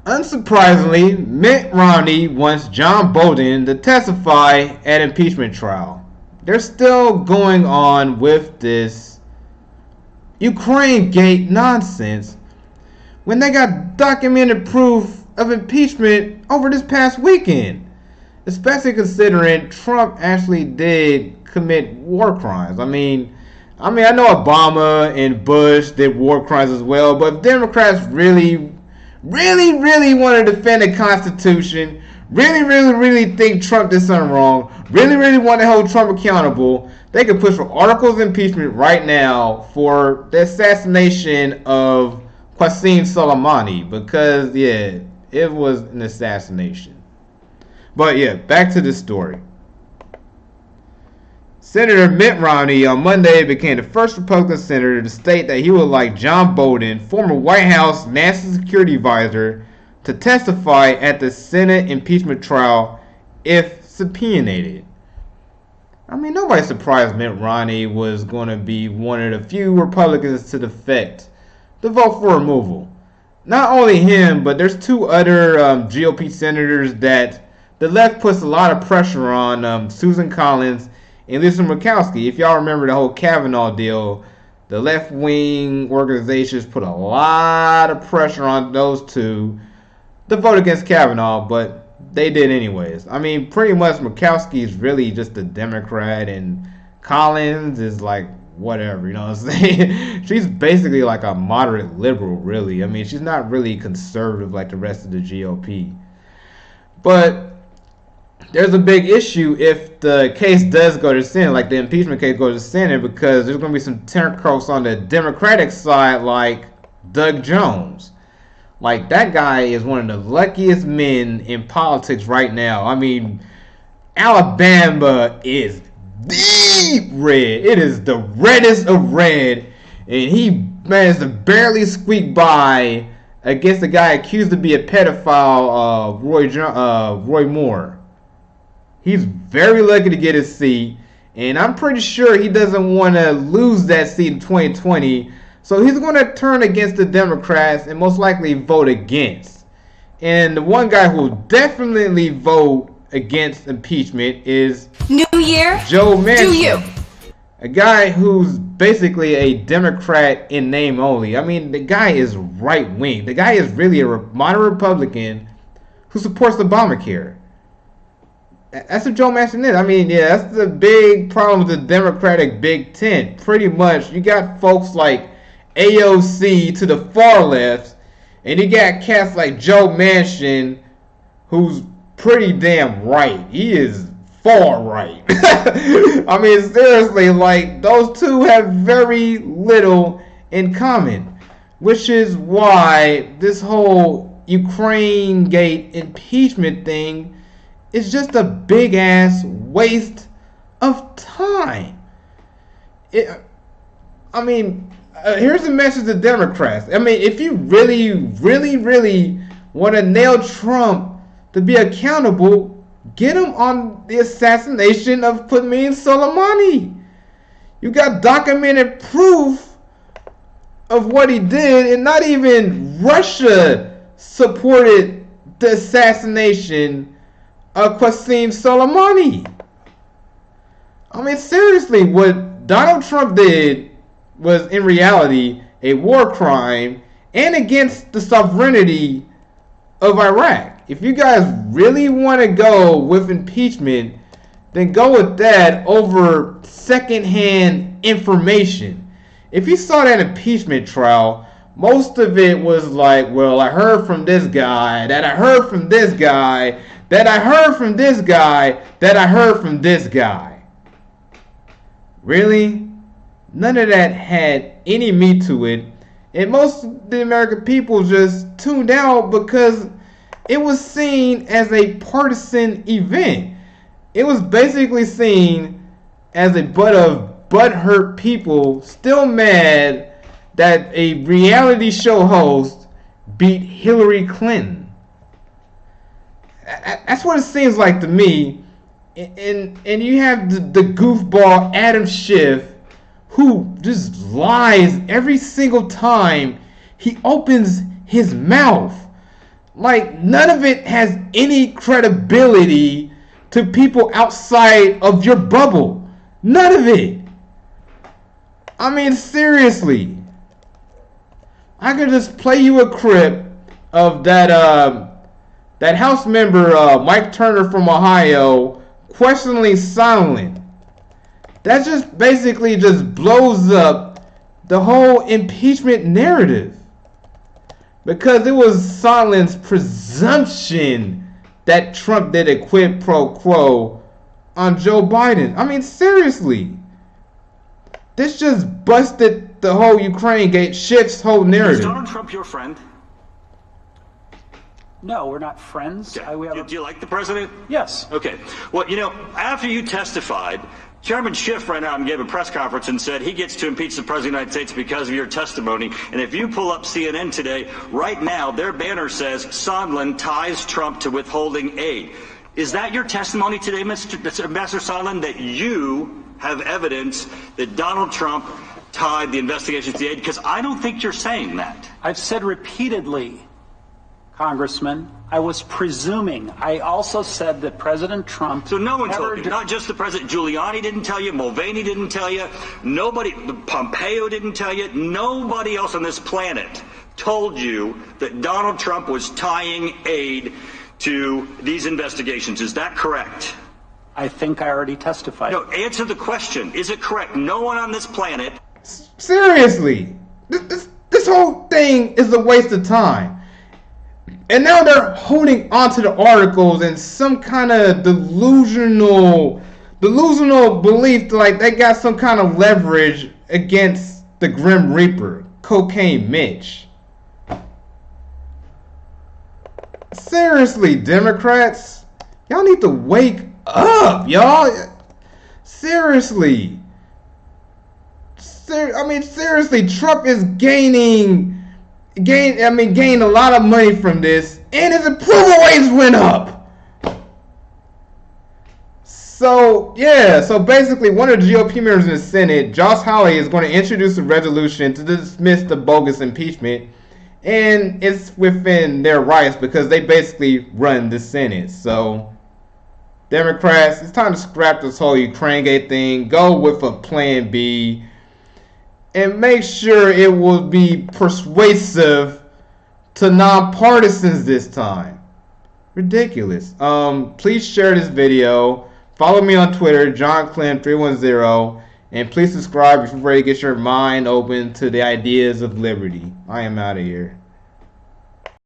Unsurprisingly, Mitt Romney wants John Bolton to testify at impeachment trial. They're still going on with this Ukrainegate nonsense when they got documented proof of impeachment over this past weekend. Especially considering Trump actually did commit war crimes. I mean, I know Obama and Bush did war crimes as well, but if Democrats really want to defend the Constitution, really think Trump did something wrong, really want to hold Trump accountable, they could push for articles of impeachment right now for the assassination of Qasem Soleimani, because, yeah, it was an assassination. But, yeah, back to the story. Senator Mitt Romney on Monday became the first Republican senator to state that he would like John Bolton, former White House National Security Advisor, to testify at the Senate impeachment trial if subpoenaed. I mean, nobody's surprised Mitt Romney was going to be one of the few Republicans to defect to vote for removal. Not only him, but there's two other GOP senators that the left puts a lot of pressure on, Susan Collins and Lisa Murkowski. If y'all remember the whole Kavanaugh deal, the left-wing organizations put a lot of pressure on those two to vote against Kavanaugh, but they did anyways. I mean, pretty much Murkowski is really just a Democrat, and Collins is like whatever, you know what I'm saying? She's basically like a moderate liberal, really. I mean, she's not really conservative like the rest of the GOP. But there's a big issue if the case does go to Senate, like the impeachment case goes to Senate, because there's going to be some turncoats on the Democratic side, like Doug Jones. Like, that guy is one of the luckiest men in politics right now. I mean, Alabama is deep red. It is the reddest of red, and he managed to barely squeak by against the guy accused to be a pedophile, Roy Moore. He's very lucky to get his seat, and I'm pretty sure he doesn't want to lose that seat in 2020, so he's going to turn against the Democrats and most likely vote against. And the one guy who will definitely vote against impeachment is New Year, Joe Manchin. Do you? A guy who's basically a Democrat in name only. I mean, the guy is right-wing. The guy is really a moderate Republican who supports Obamacare. That's what Joe Manchin is. I mean, yeah, that's the big problem with the Democratic Big Tent. Pretty much, you got folks like AOC to the far left, and you got cats like Joe Manchin, who's pretty damn right. He is far right. I mean, seriously, like, those two have very little in common, which is why this whole Ukrainegate impeachment thing is just a big ass waste of time. Here's a message to Democrats. I mean, if you really want to nail Trump to be accountable, get him on the assassination of Qasem Soleimani. You got documented proof of what he did, and not even Russia supported the assassination of Qasem Soleimani. I mean, seriously, what Donald Trump did was in reality a war crime and against the sovereignty of Iraq. If you guys really want to go with impeachment, then go with that over secondhand information. If you saw that impeachment trial, most of it was like, well, I heard from this guy, that I heard from this guy, that I heard from this guy, that I heard from this guy. Really? None of that had any meat to it. And most of the American people just tuned out because it was seen as a partisan event. It was basically seen as a butt of butthurt people still mad that a reality show host beat Hillary Clinton. That's what it seems like to me. And you have the goofball Adam Schiff, who just lies every single time he opens his mouth. Like, none of it has any credibility to people outside of your bubble. None of it. I mean, seriously. I could just play you a clip of that House member Mike Turner from Ohio questioningly silent. That just basically just blows up the whole impeachment narrative. Because it was silence presumption that Trump did a quid pro quo on Joe Biden. I mean, seriously. This just busted the whole Ukrainegate shifts whole narrative. Is Donald Trump your friend? No, we're not friends. Do you like the president? Yes. Okay. Well, you know, after you testified, Chairman Schiff ran out and gave a press conference and said he gets to impeach the President of the United States because of your testimony. And if you pull up CNN today, right now, their banner says Sondland ties Trump to withholding aid. Is that your testimony today, Ambassador Sondland, that you have evidence that Donald Trump tied the investigation to the aid? Because I don't think you're saying that. I've said repeatedly, Congressman, I was presuming. I also said that President Trump... So no one told you, not just the President. Giuliani didn't tell you, Mulvaney didn't tell you, nobody, Pompeo didn't tell you, nobody else on this planet told you that Donald Trump was tying aid to these investigations. Is that correct? I think I already testified. No, answer the question. Is it correct? No one on this planet... Seriously. This whole thing is a waste of time. And now they're holding onto the articles in some kind of delusional belief, like they got some kind of leverage against the Grim Reaper, Cocaine Mitch. Seriously, Democrats, y'all need to wake up, y'all. Seriously. Seriously, Trump is gaining a lot of money from this, and his approval rates went up. So basically, one of the GOP members in the Senate, Josh Hawley, is going to introduce a resolution to dismiss the bogus impeachment, and it's within their rights because they basically run the Senate. So, Democrats, it's time to scrap this whole Ukrainegate thing, go with a plan B, and make sure it will be persuasive to nonpartisans this time. Ridiculous. Please share this video. Follow me on Twitter, JohnClem310, and please subscribe if you're ready to get your mind open to the ideas of liberty. I am out of here.